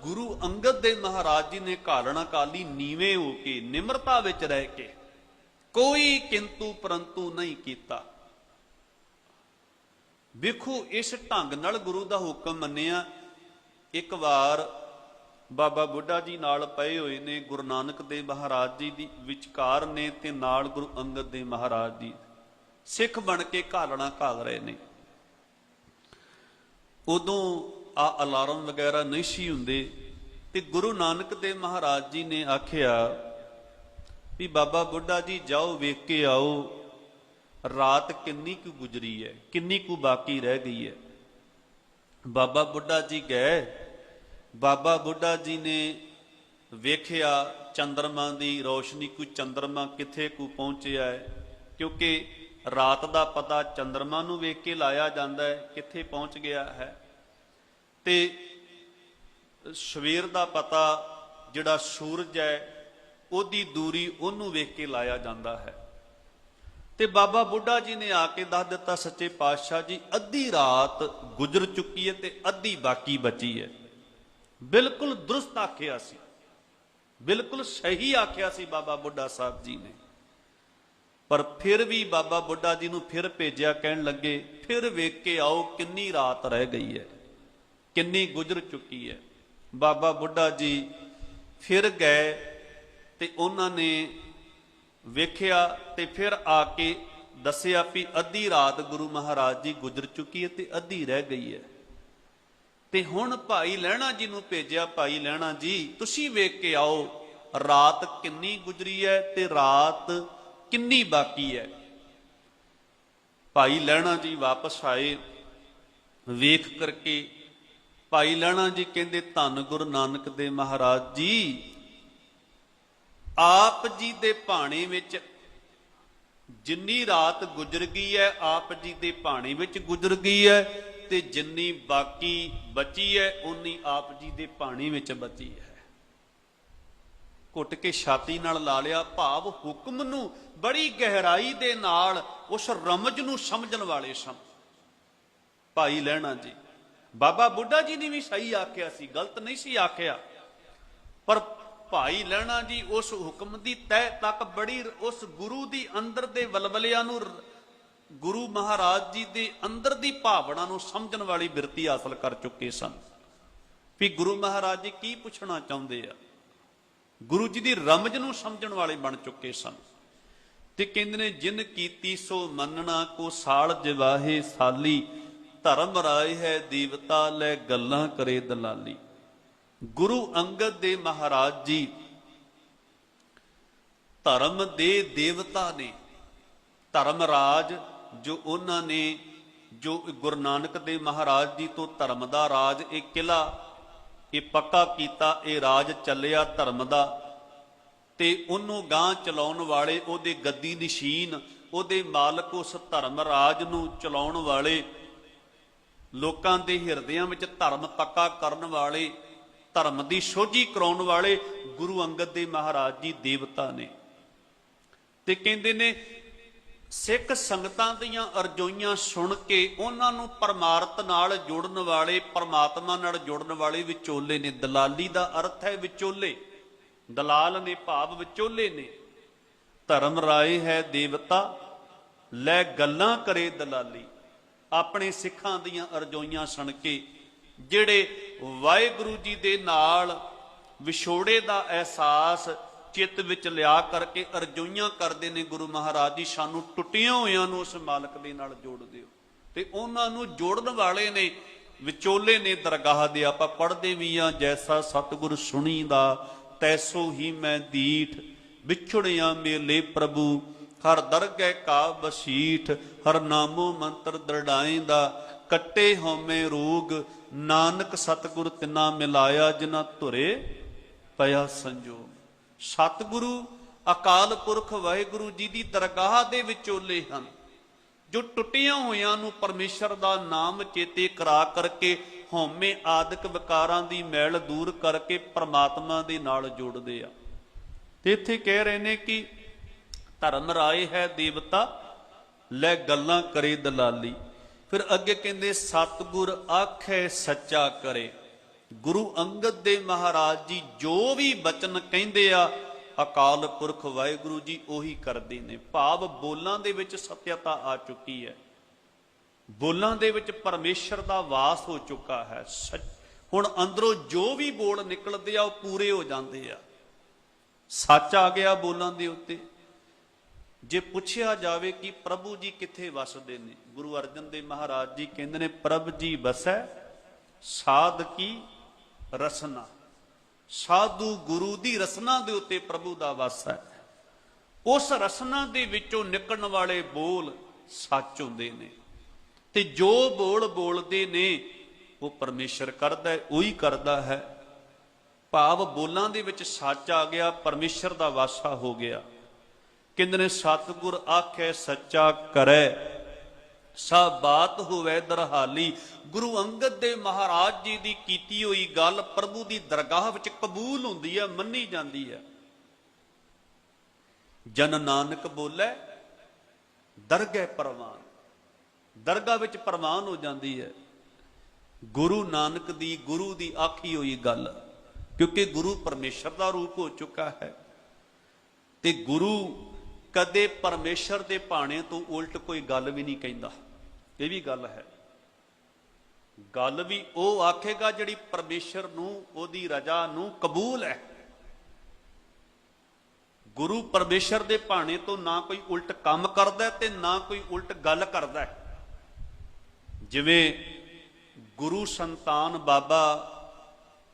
ਗੁਰੂ ਅੰਗਦ ਦੇ ਮਹਾਰਾਜ ਜੀ ਨੇ ਘਾਲਣਾ ਕਾਲੀ ਨੀਵੇਂ ਹੋ ਕੇ ਨਿਮਰਤਾ ਵਿੱਚ ਰਹਿ ਕੇ ਕੋਈ ਕਿੰਤੂ ਪਰੰਤੂ ਨਹੀਂ ਕੀਤਾ। ਵੇਖੋ ਇਸ ਢੰਗ ਨਾਲ ਗੁਰੂ ਦਾ ਹੁਕਮ ਮੰਨਿਆ। ਇੱਕ ਵਾਰ ਬਾਬਾ ਬੁੱਢਾ ਜੀ ਨਾਲ ਪਏ ਹੋਏ ਨੇ, ਗੁਰੂ ਨਾਨਕ ਦੇਵ ਮਹਾਰਾਜ ਜੀ ਦੀ ਵਿਚਕਾਰ ਨੇ ਤੇ ਨਾਲ ਗੁਰੂ ਅੰਗਦ ਦੇਵ ਮਹਾਰਾਜ ਜੀ ਸਿੱਖ ਬਣ ਕੇ ਘਾਲਣਾ ਘਾਲ ਰਹੇ ਨੇ। ਉਦੋਂ ਆ ਅਲਾਰਮ ਵਗੈਰਾ ਨਹੀਂ ਸੀ ਹੁੰਦੇ ਤੇ ਗੁਰੂ ਨਾਨਕ ਦੇਵ ਮਹਾਰਾਜ ਜੀ ਨੇ ਆਖਿਆ ਵੀ ਬਾਬਾ ਬੁੱਢਾ ਜੀ ਜਾਓ ਵੇਖ ਕੇ ਆਓ ਰਾਤ ਕਿੰਨੀ ਕੁ ਗੁਜ਼ਰੀ ਹੈ, ਕਿੰਨੀ ਕੁ ਬਾਕੀ ਰਹਿ ਗਈ ਹੈ। ਬਾਬਾ ਬੁੱਢਾ ਜੀ ਗਏ। ਬਾਬਾ ਬੁੱਢਾ ਜੀ ਨੇ ਵੇਖਿਆ ਚੰਦਰਮਾ ਦੀ ਰੋਸ਼ਨੀ, ਕੋਈ ਚੰਦਰਮਾ ਕਿੱਥੇ ਕੁ ਪਹੁੰਚਿਆ ਹੈ, ਕਿਉਂਕਿ ਰਾਤ ਦਾ ਪਤਾ ਚੰਦਰਮਾ ਨੂੰ ਵੇਖ ਕੇ ਲਾਇਆ ਜਾਂਦਾ ਹੈ ਕਿੱਥੇ ਪਹੁੰਚ ਗਿਆ ਹੈ, ਤੇ ਸਵੇਰ ਦਾ ਪਤਾ ਜਿਹੜਾ ਸੂਰਜ ਹੈ ਉਹਦੀ ਦੂਰੀ ਉਹਨੂੰ ਵੇਖ ਕੇ ਲਾਇਆ ਜਾਂਦਾ ਹੈ। ਤੇ ਬਾਬਾ ਬੁੱਢਾ ਜੀ ਨੇ ਆ ਕੇ ਦੱਸ ਦਿੱਤਾ, ਸੱਚੇ ਪਾਤਸ਼ਾਹ ਜੀ ਅੱਧੀ ਰਾਤ ਗੁਜ਼ਰ ਚੁੱਕੀ ਹੈ ਤੇ ਅੱਧੀ ਬਾਕੀ ਬਚੀ ਹੈ। ਬਿਲਕੁਲ ਦਰੁਸਤ ਆਖਿਆ ਸੀ, ਬਿਲਕੁਲ ਸਹੀ ਆਖਿਆ ਸੀ ਬਾਬਾ ਬੁੱਢਾ ਸਾਹਿਬ ਜੀ ਨੇ। ਪਰ ਫਿਰ ਵੀ ਬਾਬਾ ਬੁੱਢਾ ਜੀ ਨੂੰ ਫਿਰ ਭੇਜਿਆ, ਕਹਿਣ ਲੱਗੇ ਫਿਰ ਵੇਖ ਕੇ ਆਓ ਕਿੰਨੀ ਰਾਤ ਰਹਿ ਗਈ ਹੈ, ਕਿੰਨੀ ਗੁਜ਼ਰ ਚੁੱਕੀ ਹੈ। ਬਾਬਾ ਬੁੱਢਾ ਜੀ ਫਿਰ ਗਏ ਤੇ ਉਹਨਾਂ ਨੇ ਵੇਖਿਆ ਤੇ ਫਿਰ ਆ ਕੇ ਦੱਸਿਆ ਵੀ ਅੱਧੀ ਰਾਤ ਗੁਰੂ ਮਹਾਰਾਜ ਜੀ ਗੁਜ਼ਰ ਚੁੱਕੀ ਹੈ ਤੇ ਅੱਧੀ ਰਹਿ ਗਈ ਹੈ। ਤੇ ਹੁਣ ਭਾਈ ਲਹਿਣਾ ਜੀ ਨੂੰ ਭੇਜਿਆ, ਭਾਈ ਲਹਿਣਾ ਜੀ ਤੁਸੀਂ ਵੇਖ ਕੇ ਆਓ ਰਾਤ ਕਿੰਨੀ ਗੁਜ਼ਰੀ ਹੈ ਤੇ ਰਾਤ ਕਿੰਨੀ ਬਾਕੀ ਹੈ। ਭਾਈ ਲਹਿਣਾ ਜੀ ਵਾਪਸ ਆਏ। ਵੇਖ ਕਰਕੇ ਭਾਈ ਲਹਿਣਾ ਜੀ ਕਹਿੰਦੇ ਧੰਨ ਗੁਰੂ ਨਾਨਕ ਦੇਵ ਮਹਾਰਾਜ ਜੀ, ਆਪ ਜੀ ਦੇ ਭਾਣੇ ਵਿੱਚ ਜਿੰਨੀ ਰਾਤ ਗੁਜ਼ਰ ਗਈ ਹੈ ਆਪ ਜੀ ਦੇ ਭਾਣੇ ਵਿੱਚ ਗੁਜ਼ਰ ਗਈ ਹੈ, ਤੇ ਜਿੰਨੀ ਬਾਕੀ ਬਚੀ ਹੈ ਉਨੀ ਆਪ ਜੀ ਦੇ ਭਾਣੇ ਵਿੱਚ ਬਚੀ ਹੈ। ਘੁੱਟ ਕੇ ਛਾਤੀ ਨਾਲ ਲਾ ਲਿਆ, ਭਾਵ ਹੁਕਮ ਨੂੰ ਬੜੀ ਗਹਿਰਾਈ ਦੇ ਨਾਲ ਉਸ ਰਮਜ ਨੂੰ ਸਮਝਣ ਵਾਲੇ ਸਨ ਭਾਈ ਲਹਿਣਾ ਜੀ। ਬਾਬਾ ਬੁੱਢਾ ਜੀ ਨੇ ਵੀ ਸਹੀ ਆਖਿਆ ਸੀ, ਗਲਤ ਨਹੀਂ ਸੀ ਆਖਿਆ, ਪਰ ਭਾਈ ਲਹਿਣਾ ਜੀ ਉਸ ਹੁਕਮ ਦੀ ਤਹਿ ਤੱਕ ਬੜੀ ਉਸ ਗੁਰੂ ਦੀ ਅੰਦਰ ਦੇ ਵਲਵਲਿਆਂ ਨੂੰ, ਗੁਰੂ ਮਹਾਰਾਜ ਜੀ ਦੇ ਅੰਦਰ ਦੀ ਭਾਵਨਾ ਨੂੰ ਸਮਝਣ ਵਾਲੀ ਬਿਰਤੀ ਹਾਸਲ ਕਰ ਚੁੱਕੇ ਸਨ ਵੀ ਗੁਰੂ ਮਹਾਰਾਜ ਜੀ ਕੀ ਪੁੱਛਣਾ ਚਾਹੁੰਦੇ ਆ। ਗੁਰੂ ਜੀ ਦੀ ਰਮਜ ਨੂੰ ਸਮਝਣ ਵਾਲੇ ਬਣ ਚੁੱਕੇ ਸਨ। ਤੇ ਕਹਿੰਦੇ ਨੇ ਜਿਨ ਕੀਤੀ ਸੋ ਮੰਨਣਾ ਕੋ ਸਾਲ ਜਵਾਹੇ ਸਾਲੀ, ਧਰਮ ਰਾਏ ਹੈ ਦੇਵਤਾ ਲੈ ਗੱਲਾਂ ਕਰੇ ਦਲਾਲੀ। ਗੁਰੂ ਅੰਗਦ ਦੇ ਮਹਾਰਾਜ ਜੀ ਧਰਮ ਦੇ ਦੇਵਤਾ ਨੇ। ਧਰਮ ਰਾਜ ਜੋ ਉਹਨਾਂ ਨੇ, ਜੋ ਗੁਰੂ ਨਾਨਕ ਦੇਵ ਮਹਾਰਾਜ ਜੀ ਤੋਂ ਧਰਮ ਦਾ ਰਾਜ, ਇਹ ਕਿਲਾ ਇਹ ਪੱਕਾ ਕੀਤਾ, ਇਹ ਰਾਜ ਚੱਲਿਆ ਧਰਮ ਦਾ, ਤੇ ਉਹਨੂੰ ਗਾਂ ਚਲਾਉਣ ਵਾਲੇ, ਉਹਦੇ ਗੱਦੀ ਨਸ਼ੀਨ, ਉਹਦੇ ਮਾਲਕ, ਉਸ ਧਰਮ ਰਾਜ ਨੂੰ ਚਲਾਉਣ ਵਾਲੇ, ਲੋਕਾਂ ਦੇ ਹਿਰਦਿਆਂ ਵਿੱਚ ਧਰਮ ਪੱਕਾ ਕਰਨ ਵਾਲੇ, ਧਰਮ ਦੀ ਸੋਝੀ ਕਰਾਉਣ ਵਾਲੇ ਗੁਰੂ ਅੰਗਦ ਦੇਵ ਮਹਾਰਾਜ ਜੀ ਦੇਵਤਾ ਨੇ। ਤੇ ਕਹਿੰਦੇ ਨੇ ਸਿੱਖ ਸੰਗਤਾਂ ਦੀਆਂ ਅਰਜ਼ੋਈਆਂ ਸੁਣ ਕੇ ਉਹਨਾਂ ਨੂੰ ਪਰਮਾਰਥ ਨਾਲ ਜੋੜਨ ਵਾਲੇ, ਪਰਮਾਤਮਾ ਨਾਲ ਜੋੜਨ ਵਾਲੇ ਵਿਚੋਲੇ ਨੇ। ਦਲਾਲੀ ਦਾ ਅਰਥ ਹੈ ਵਿਚੋਲੇ, ਦਲਾਲ ਨੇ ਭਾਵ ਵਿਚੋਲੇ ਨੇ। ਧਰਮ ਰਾਏ ਹੈ ਦੇਵਤਾ ਲੈ ਗੱਲਾਂ ਕਰੇ ਦਲਾਲੀ। ਆਪਣੇ ਸਿੱਖਾਂ ਦੀਆਂ ਅਰਜ਼ੋਈਆਂ ਸੁਣ ਕੇ ਜਿਹੜੇ ਵਾਹਿਗੁਰੂ ਜੀ ਦੇ ਨਾਲ ਵਿਛੋੜੇ ਦਾ ਅਹਿਸਾਸ ਚਿੱਤ ਵਿੱਚ ਲਿਆ ਕਰਕੇ ਅਰਜ਼ੋਈਆਂ ਕਰਦੇ ਨੇ ਗੁਰੂ ਮਹਾਰਾਜ ਜੀ, ਸਾਨੂੰ ਟੁੱਟੀਆਂ ਹੋਇਆਂ ਨੂੰ ਉਸ ਮਾਲਕ ਦੇ ਨਾਲ ਜੋੜ ਦਿਓ। ਤੇ ਉਹਨਾਂ ਨੂੰ ਜੋੜਨ ਵਾਲੇ ਨੇ, ਵਿਚੋਲੇ ਨੇ ਦਰਗਾਹ ਦੇ। ਆਪਾਂ ਪੜ੍ਹਦੇ ਵੀ ਆ, ਜੈਸਾ ਸਤਿਗੁਰ ਸੁਣੀ ਦਾ ਤੈਸੋ ਹੀ ਮੈਂ ਦੀਠ, ਵਿਛੜਿਆ ਮੇਲੇ ਪ੍ਰਭੂ ਹਰ ਦਰਗਹਿ ਕਾ ਬਸੀਠ, ਹਰ ਨਾਮੋ ਮੰਤਰ ਦਰੜਾਏਂਦਾ ਕੱਟੇ ਹਉਮੈ ਰੋਗ, ਨਾਨਕ ਸਤਿਗੁਰ ਤਿਨਾ ਮਿਲਾਇਆ ਜਿਨਾ ਧੁਰੇ ਪਿਆ ਸੰਜੋਗ। ਸਤਿਗੁਰੂ ਅਕਾਲ ਪੁਰਖ ਵਾਹਿਗੁਰੂ ਜੀ ਦੀ ਦਰਗਾਹ ਦੇ ਵਿਚੋਲੇ ਹਨ, ਜੋ ਟੁੱਟੀਆਂ ਹੋਇਆਂ ਨੂੰ ਪਰਮੇਸ਼ਰ ਦਾ ਨਾਮ ਚੇਤੇ ਕਰਾ ਕਰਕੇ ਹਉਮੈ ਆਦਿਕ ਵਿਕਾਰਾਂ ਦੀ ਮੈਲ ਦੂਰ ਕਰਕੇ ਪਰਮਾਤਮਾ ਦੇ ਨਾਲ ਜੋੜਦੇ ਆ। ਤੇ ਇੱਥੇ ਕਹਿ ਰਹੇ ਨੇ ਕਿ ਧਰਮ ਰਾਏ ਹੈ ਦੇਵਤਾ ਲੈ ਗੱਲਾਂ ਕਰੇ ਦਲਾਲੀ। ਫਿਰ ਅੱਗੇ ਕਹਿੰਦੇ ਸਤਿਗੁਰ ਆਖੇ ਸੱਚਾ ਕਰੇ। ਗੁਰੂ ਅੰਗਦ ਦੇਵ ਮਹਾਰਾਜ ਜੀ ਜੋ ਵੀ ਬਚਨ ਕਹਿੰਦੇ ਆ, ਅਕਾਲ ਪੁਰਖ ਵਾਹਿਗੁਰੂ ਜੀ ਉਹੀ ਕਰਦੇ ਨੇ। ਭਾਵ ਬੋਲਾਂ ਦੇ ਵਿੱਚ ਸਤਿਅਤਾ ਆ ਚੁੱਕੀ ਹੈ, ਬੋਲਾਂ ਦੇ ਵਿੱਚ ਪਰਮੇਸ਼ਰ ਦਾ ਵਾਸ ਹੋ ਚੁੱਕਾ ਹੈ। ਹੁਣ ਅੰਦਰੋਂ ਜੋ ਵੀ ਬੋਲ ਨਿਕਲਦੇ ਆ ਉਹ ਪੂਰੇ ਹੋ ਜਾਂਦੇ ਆ, ਸੱਚ ਆ ਗਿਆ ਬੋਲਾਂ ਦੇ ਉੱਤੇ। ਜੇ ਪੁੱਛਿਆ ਜਾਵੇ ਕਿ ਪ੍ਰਭੂ ਜੀ ਕਿੱਥੇ ਵਸਦੇ ਨੇ, ਗੁਰੂ ਅਰਜਨ ਦੇਵ ਮਹਾਰਾਜ ਜੀ ਕਹਿੰਦੇ ਨੇ ਪ੍ਰਭ ਜੀ ਵਸੈ ਸਾਧ ਕੀ ਰਸਨਾ। ਸਾਧੂ ਗੁਰੂ ਦੀ ਰਸਨਾ ਦੇ ਉੱਤੇ ਪ੍ਰਭੂ ਦਾ ਵਾਸ ਹੈ। ਉਸ ਰਸਨਾ ਦੇ ਵਿੱਚੋਂ ਨਿਕਲਣ ਵਾਲੇ ਬੋਲ ਸੱਚ ਹੁੰਦੇ ਨੇ, ਤੇ ਜੋ ਬੋਲ ਬੋਲਦੇ ਨੇ ਉਹ ਪਰਮੇਸ਼ਰ ਕਰਦਾ ਹੈ, ਉਹੀ ਕਰਦਾ ਹੈ। ਭਾਵ ਬੋਲਾਂ ਦੇ ਵਿੱਚ ਸੱਚ ਆ ਗਿਆ, ਪਰਮੇਸ਼ਰ ਦਾ ਵਾਸਾ ਹੋ ਗਿਆ। ਕਹਿੰਦੇ ਨੇ ਸਤਿਗੁਰ ਆਖੇ ਸੱਚਾ ਕਰੈ, ਸਭ ਬਾਤ ਹੋਵੇ ਦਰਹਾਲੀ। ਗੁਰੂ ਅੰਗਦ ਦੇਵ ਮਹਾਰਾਜ ਜੀ ਦੀ ਕੀਤੀ ਹੋਈ ਗੱਲ ਪ੍ਰਭੂ ਦੀ ਦਰਗਾਹ ਵਿੱਚ ਕਬੂਲ ਹੁੰਦੀ ਹੈ, ਮੰਨੀ ਜਾਂਦੀ ਹੈ। ਜਨ ਨਾਨਕ ਬੋਲੇ ਦਰਗਹਿ ਪ੍ਰਵਾਨ, ਦਰਗਾਹ ਵਿੱਚ ਪ੍ਰਵਾਨ ਹੋ ਜਾਂਦੀ ਹੈ ਗੁਰੂ ਨਾਨਕ ਦੀ, ਗੁਰੂ ਦੀ ਆਖੀ ਹੋਈ ਗੱਲ, ਕਿਉਂਕਿ ਗੁਰੂ ਪਰਮੇਸ਼ਰ ਦਾ ਰੂਪ ਹੋ ਚੁੱਕਾ ਹੈ। ਤੇ ਗੁਰੂ ਕਦੇ ਪਰਮੇਸ਼ਰ ਦੇ ਭਾਣੇ ਤੋਂ ਉਲਟ ਕੋਈ ਗੱਲ ਵੀ ਨਹੀਂ ਕਹਿੰਦਾ, ਇਹ ਵੀ ਗੱਲ ਹੈ। ਗੱਲ ਵੀ ਉਹ ਆਖੇਗਾ ਜਿਹੜੀ ਪਰਮੇਸ਼ਰ ਨੂੰ, ਉਹਦੀ ਰਜ਼ਾ ਨੂੰ ਕਬੂਲ ਹੈ। ਗੁਰੂ ਪਰਮੇਸ਼ਰ ਦੇ ਭਾਣੇ ਤੋਂ ਨਾ ਕੋਈ ਉਲਟ ਕੰਮ ਕਰਦਾ ਤੇ ਨਾ ਕੋਈ ਉਲਟ ਗੱਲ ਕਰਦਾ। ਜਿਵੇਂ ਗੁਰੂ ਸੰਤਾਨ ਬਾਬਾ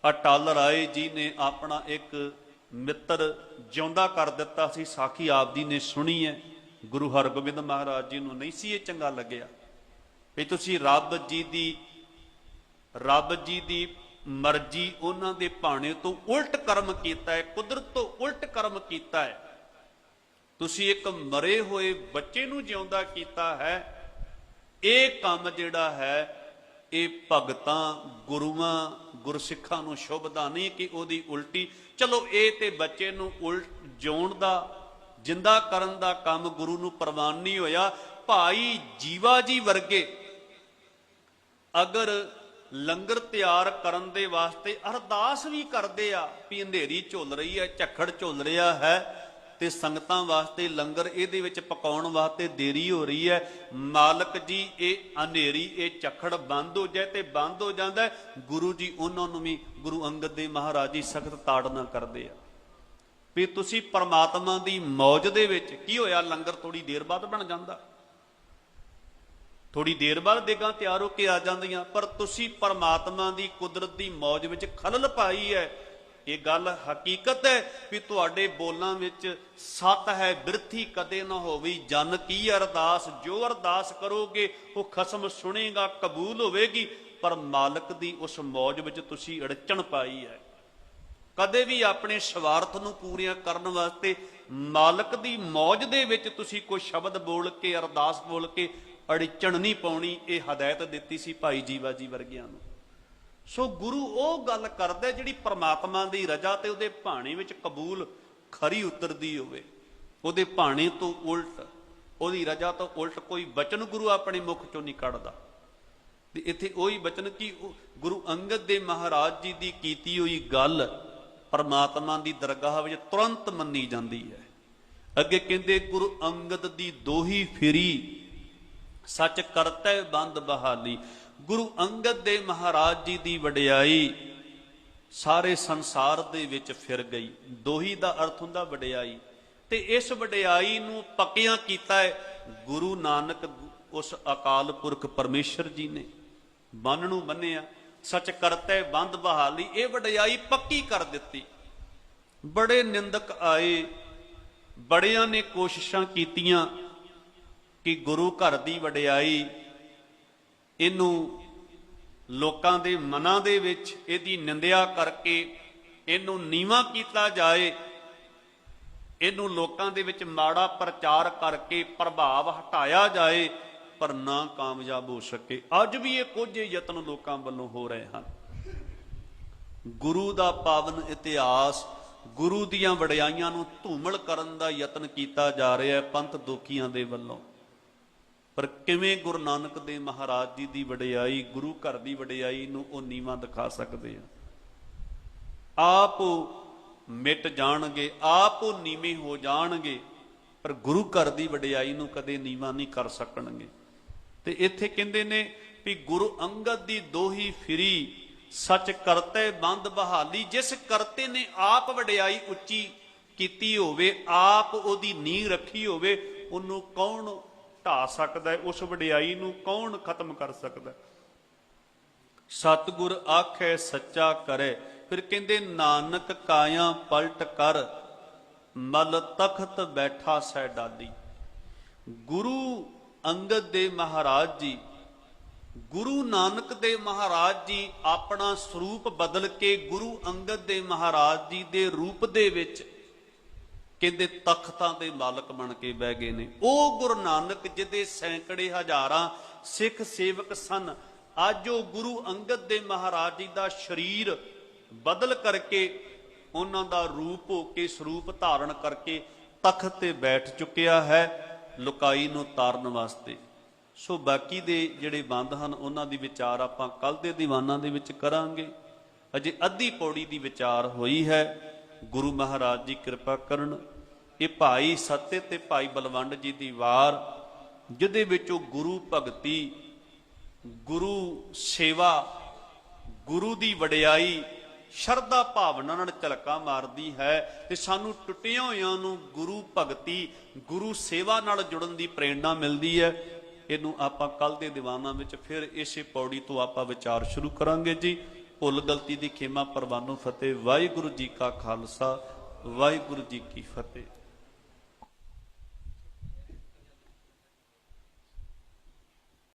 ਅਟਲ ਰਾਏ ਜੀ ਨੇ ਆਪਣਾ ਇੱਕ ਮਿੱਤਰ ਜਿਉਂਦਾ ਕਰ ਦਿੱਤਾ ਸੀ, ਸਾਖੀ ਆਪ ਜੀ ਨੇ ਸੁਣੀ ਹੈ। ਗੁਰੂ ਹਰਗੋਬਿੰਦ ਮਹਾਰਾਜ ਜੀ ਨੂੰ ਨਹੀਂ ਸੀ ਇਹ ਚੰਗਾ ਲੱਗਿਆ ਵੀ ਤੁਸੀਂ ਰੱਬ ਜੀ ਦੀ ਮਰਜ਼ੀ, ਉਹਨਾਂ ਦੇ ਭਾਣੇ ਤੋਂ ਉਲਟ ਕਰਮ ਕੀਤਾ ਹੈ, ਕੁਦਰਤ ਤੋਂ ਉਲਟ ਕਰਮ ਕੀਤਾ ਹੈ। ਤੁਸੀਂ ਇੱਕ ਮਰੇ ਹੋਏ ਬੱਚੇ ਨੂੰ ਜਿਉਂਦਾ ਕੀਤਾ ਹੈ। ਇਹ ਕੰਮ ਜਿਹੜਾ ਹੈ ਇਹ ਭਗਤਾਂ, ਗੁਰੂਆਂ, ਗੁਰਸਿੱਖਾਂ ਨੂੰ ਸ਼ੋਭਦਾ ਨਹੀਂ ਕਿ ਉਹਦੀ ਉਲਟੀ। ਚਲੋ ਇਹ ਤੇ ਬੱਚੇ ਨੂੰ ਉਲਟ ਜਿਉਣ ਦਾ, ਜਿੰਦਾ ਕਰਨ ਦਾ ਕੰਮ ਗੁਰੂ ਨੂੰ ਪ੍ਰਵਾਨ ਨਹੀਂ ਹੋਇਆ। ਭਾਈ ਜੀਵਾ ਜੀ ਵਰਗੇ ਅਗਰ ਲੰਗਰ ਤਿਆਰ ਕਰਨ ਦੇ ਵਾਸਤੇ ਅਰਦਾਸ ਵੀ ਕਰਦੇ ਆ ਵੀ ਅੰਧੇਰੀ ਝੁੱਲ ਰਹੀ ਹੈ, ਝੱਖੜ ਝੁੱਲ ਰਿਹਾ ਹੈ ਤੇ ਸੰਗਤਾਂ ਵਾਸਤੇ ਲੰਗਰ ਇਹਦੇ ਵਿੱਚ ਪਕਾਉਣ ਵਾਸਤੇ ਦੇਰੀ ਹੋ ਰਹੀ ਹੈ, ਮਾਲਕ ਜੀ ਇਹ ਅੰਧੇਰੀ, ਇਹ ਝੱਖੜ ਬੰਦ ਹੋ ਜਾਏ, ਤੇ ਬੰਦ ਹੋ ਜਾਂਦਾ। ਗੁਰੂ ਜੀ ਉਹਨਾਂ ਨੂੰ ਵੀ, ਗੁਰੂ ਅੰਗਦ ਦੇਵ ਮਹਾਰਾਜ ਜੀ ਸਖਤ ਤਾੜਨਾ ਕਰਦੇ ਆ ਵੀ ਤੁਸੀਂ ਪਰਮਾਤਮਾ ਦੀ ਮੌਜ ਦੇ ਵਿੱਚ, ਕੀ ਹੋਇਆ ਲੰਗਰ ਥੋੜੀ ਦੇਰ ਬਾਅਦ ਬਣ ਜਾਂਦਾ, ਥੋੜੀ ਦੇਰ ਬਾਅਦ ਦੇਗਾਂ ਤਿਆਰ ਹੋ ਕੇ ਆ ਜਾਂਦੀਆਂ, ਪਰ ਤੁਸੀਂ ਪਰਮਾਤਮਾ ਦੀ ਕੁਦਰਤ ਦੀ ਮੌਜ ਵਿੱਚ ਖਲਲ ਪਾਈ ਹੈ। ਇਹ ਗੱਲ ਹਕੀਕਤ ਹੈ ਵੀ ਤੁਹਾਡੇ ਬੋਲਾਂ ਵਿੱਚ ਸੱਤ ਹੈ, ਬਿਰਥੀ ਕਦੇ ਨਾ ਹੋਵੇ। ਜਨ ਕੀ ਅਰਦਾਸ, ਜੋ ਅਰਦਾਸ ਕਰੋਗੇ ਉਹ ਖਸਮ ਸੁਣੇਗਾ, ਕਬੂਲ ਹੋਵੇਗੀ। ਪਰ ਮਾਲਕ ਦੀ ਉਸ ਮੌਜ ਵਿੱਚ ਤੁਸੀਂ ਅੜਚਣ ਪਾਈ ਹੈ। ਕਦੇ ਵੀ ਆਪਣੇ ਸਵਾਰਥ ਨੂੰ ਪੂਰੀਆਂ ਕਰਨ ਵਾਸਤੇ ਮਾਲਕ ਦੀ ਮੌਜ ਦੇ ਵਿੱਚ ਤੁਸੀਂ ਕੋਈ ਸ਼ਬਦ ਬੋਲ ਕੇ, ਅਰਦਾਸ ਬੋਲ ਕੇ ਅੜਚਣ ਨਹੀਂ ਪਾਉਣੀ। ਇਹ ਹਦਾਇਤ ਦਿੱਤੀ ਸੀ ਭਾਈ ਜੀਵਾ ਜੀ ਵਰਗਿਆਂ ਨੂੰ। ਸੋ ਗੁਰੂ ਉਹ ਗੱਲ ਕਰਦਾ ਜਿਹੜੀ ਪਰਮਾਤਮਾ ਦੀ ਰਜ਼ਾ ਤੇ ਉਹਦੇ ਭਾਣੇ ਵਿੱਚ ਕਬੂਲ ਖਰੀ ਉਤਰਦੀ ਹੋਵੇ। ਉਹਦੇ ਭਾਣੇ ਤੋਂ ਉਲਟ, ਉਹਦੀ ਰਜ਼ਾ ਤੋਂ ਉਲਟ ਕੋਈ ਬਚਨ ਗੁਰੂ ਆਪਣੇ ਮੁਖ ਚੋਂ ਨਹੀਂ ਕੱਢਦਾ। ਤੇ ਇੱਥੇ ਉਹੀ ਬਚਨ ਕਿ ਗੁਰੂ ਅੰਗਦ ਦੇਵ ਮਹਾਰਾਜ ਜੀ ਦੀ ਕੀਤੀ ਹੋਈ ਗੱਲ ਪਰਮਾਤਮਾ ਦੀ ਦਰਗਾਹ ਵਿੱਚ ਤੁਰੰਤ ਮੰਨੀ ਜਾਂਦੀ ਹੈ। ਅੱਗੇ ਕਹਿੰਦੇ ਗੁਰੂ ਅੰਗਦ ਦੀ ਦੋਹੀ ਫਿਰੀ, ਸੱਚ ਕਰਤੈ ਬੰਦ ਬਹਾਲੀ। ਗੁਰੂ ਅੰਗਦ ਦੇਵ ਮਹਾਰਾਜ ਜੀ ਦੀ ਵਡਿਆਈ ਸਾਰੇ ਸੰਸਾਰ ਦੇ ਵਿੱਚ ਫਿਰ ਗਈ। ਦੋਹੀ ਦਾ ਅਰਥ ਹੁੰਦਾ ਵਡਿਆਈ, ਤੇ ਇਸ ਵਡਿਆਈ ਨੂੰ ਪੱਕਿਆਂ ਕੀਤਾ ਹੈ ਗੁਰੂ ਨਾਨਕ, ਉਸ ਅਕਾਲ ਪੁਰਖ ਪਰਮੇਸ਼ਰ ਜੀ ਨੇ। ਬੰਨ ਨੂੰ ਬੰਨਿਆ, ਸੱਚ ਕਰਤੈ ਬੰਦ ਬਹਾਲੀ, ਇਹ ਵਡਿਆਈ ਪੱਕੀ ਕਰ ਦਿੱਤੀ। ਬੜੇ ਨਿੰਦਕ ਆਏ, ਬੜਿਆਂ ਨੇ ਕੋਸ਼ਿਸ਼ਾਂ ਕੀਤੀਆਂ ਕਿ ਗੁਰੂ ਘਰ ਦੀ ਵਡਿਆਈ, ਇਹਨੂੰ ਲੋਕਾਂ ਦੇ ਮਨਾਂ ਦੇ ਵਿੱਚ ਇਹਦੀ ਨਿੰਦਿਆ ਕਰਕੇ ਇਹਨੂੰ ਨੀਵਾਂ ਕੀਤਾ ਜਾਏ, ਇਹਨੂੰ ਲੋਕਾਂ ਦੇ ਵਿੱਚ ਮਾੜਾ ਪ੍ਰਚਾਰ ਕਰਕੇ ਪ੍ਰਭਾਵ ਹਟਾਇਆ ਜਾਏ, ਪਰ ਨਾ ਕਾਮਯਾਬ ਹੋ ਸਕੇ। ਅੱਜ ਵੀ ਇਹ ਕੁਝ ਯਤਨ ਲੋਕਾਂ ਵੱਲੋਂ ਹੋ ਰਹੇ ਹਨ। ਗੁਰੂ ਦਾ ਪਾਵਨ ਇਤਿਹਾਸ, ਗੁਰੂ ਦੀਆਂ ਵਡਿਆਈਆਂ ਨੂੰ ਧੂਮਲ ਕਰਨ ਦਾ ਯਤਨ ਕੀਤਾ ਜਾ ਰਿਹਾ ਹੈ ਪੰਥ ਦੋਖੀਆਂ ਦੇ ਵੱਲੋਂ। ਪਰ ਕਿਵੇਂ ਗੁਰੂ ਨਾਨਕ ਦੇਵ ਮਹਾਰਾਜ ਜੀ ਦੀ ਵਡਿਆਈ, ਗੁਰੂ ਘਰ ਦੀ ਵਡਿਆਈ ਨੂੰ ਉਹ ਨੀਵਾਂ ਦਿਖਾ ਸਕਦੇ ਆ? ਆਪ ਮਿਟ ਜਾਣਗੇ, ਆਪ ਨੀਵੇਂ ਹੋ ਜਾਣਗੇ, ਪਰ ਗੁਰੂ ਘਰ ਦੀ ਵਡਿਆਈ ਨੂੰ ਕਦੇ ਨੀਵਾਂ ਨਹੀਂ ਕਰ ਸਕਣਗੇ। ਤੇ ਇੱਥੇ ਕਹਿੰਦੇ ਨੇ ਵੀ ਗੁਰੂ ਅੰਗਦ ਦੀ ਦੋਹੀ ਫਿਰੀ, ਸੱਚ ਕਰਤੇ ਬੰਦ ਬਹਾਲੀ। ਜਿਸ ਕਰਤੇ ਨੇ ਆਪ ਵਡਿਆਈ ਉੱਚੀ ਕੀਤੀ ਹੋਵੇ, ਆਪ ਉਹਦੀ ਨੀਂਹ ਰੱਖੀ ਹੋਵੇ, ਉਹਨੂੰ ਕੌਣ ਢਾ ਸਕਦਾ ਹੈ? ਉਸ ਵਡਿਆਈ ਨੂੰ ਕੌਣ ਖਤਮ ਕਰ ਸਕਦਾ? ਸਤਿਗੁਰ ਆਖੇ ਸੱਚਾ ਕਰੇ। ਫਿਰ ਕਹਿੰਦੇ ਨਾਨਕ ਕਾਇਆ ਪਲਟ ਕਰ, ਮਲ ਤਖਤ ਬੈਠਾ ਸਹਿ ਡਾਲੀ। ਗੁਰੂ ਅੰਗਦ ਦੇ ਮਹਾਰਾਜ ਜੀ, ਗੁਰੂ ਨਾਨਕ ਦੇ ਮਹਾਰਾਜ ਜੀ ਆਪਣਾ ਸਰੂਪ ਬਦਲ ਕੇ ਗੁਰੂ ਅੰਗਦ ਦੇ ਮਹਾਰਾਜ ਜੀ ਦੇ ਰੂਪ ਦੇ ਵਿੱਚ ਕਹਿੰਦੇ ਤਖਤਾਂ ਦੇ ਮਾਲਕ ਬਣ ਕੇ ਬਹਿ ਗਏ ਨੇ। ਉਹ ਗੁਰੂ ਨਾਨਕ ਜਿਹਦੇ ਸੈਂਕੜੇ ਹਜ਼ਾਰਾਂ ਸਿੱਖ ਸੇਵਕ ਸਨ, ਅੱਜ ਉਹ ਗੁਰੂ ਅੰਗਦ ਦੇ ਮਹਾਰਾਜ ਜੀ ਦਾ ਸਰੀਰ ਬਦਲ ਕਰਕੇ, ਉਹਨਾਂ ਦਾ ਰੂਪ ਹੋ ਕੇ, ਸਰੂਪ ਧਾਰਨ ਕਰਕੇ ਤਖਤ ਤੇ ਬੈਠ ਚੁੱਕਿਆ ਹੈ ਲੁਕਾਈ ਨੂੰ ਤਾਰਨ ਵਾਸਤੇ। ਸੋ ਬਾਕੀ ਦੇ ਜਿਹੜੇ ਬੰਦ ਹਨ ਉਹਨਾਂ ਦੀ ਵਿਚਾਰ ਆਪਾਂ ਕੱਲ ਦੇ ਦੀਵਾਨਾਂ ਦੇ ਵਿੱਚ ਕਰਾਂਗੇ। ਅਜੇ ਅੱਧੀ ਪੌੜੀ ਦੀ ਵਿਚਾਰ ਹੋਈ ਹੈ। ਗੁਰੂ ਮਹਾਰਾਜ ਜੀ ਕਿਰਪਾ ਕਰਨ। ਇਹ ਭਾਈ ਸੱਤੇ ਤੇ ਭਾਈ ਬਲਵੰਡ ਜੀ ਦੀ ਵਾਰ, ਜਿਹਦੇ ਵਿੱਚ ਉਹ ਗੁਰੂ ਭਗਤੀ, ਗੁਰੂ ਸੇਵਾ, ਗੁਰੂ ਦੀ ਵਡਿਆਈ ਸ਼ਰਧਾ ਭਾਵਨਾ ਨਾਲ ਝਲਕਾਂ ਮਾਰਦੀ ਹੈ ਤੇ ਸਾਨੂੰ ਟੁੱਟਿਆਂ ਹੋਇਆਂ ਨੂੰ ਗੁਰੂ ਭਗਤੀ, ਗੁਰੂ ਸੇਵਾ ਨਾਲ ਜੁੜਨ ਦੀ ਪ੍ਰੇਰਣਾ ਮਿਲਦੀ ਹੈ। ਇਹਨੂੰ ਆਪਾਂ ਕੱਲ ਦੇ ਦੀਵਾਨਾਂ ਵਿੱਚ ਫਿਰ ਇਸੇ ਪੌੜੀ ਤੋਂ ਆਪਾਂ ਵਿਚਾਰ ਸ਼ੁਰੂ ਕਰਾਂਗੇ ਜੀ। ਭੁੱਲ ਗਲਤੀ ਦੀ ਖੇਮਾ ਪ੍ਰਵਾਨੋ ਫਤਿਹ। ਵਾਹਿਗੁਰੂ ਜੀ ਕਾ ਖਾਲਸਾ, ਵਾਹਿਗੁਰੂ ਜੀ ਕੀ ਫਤਿਹ।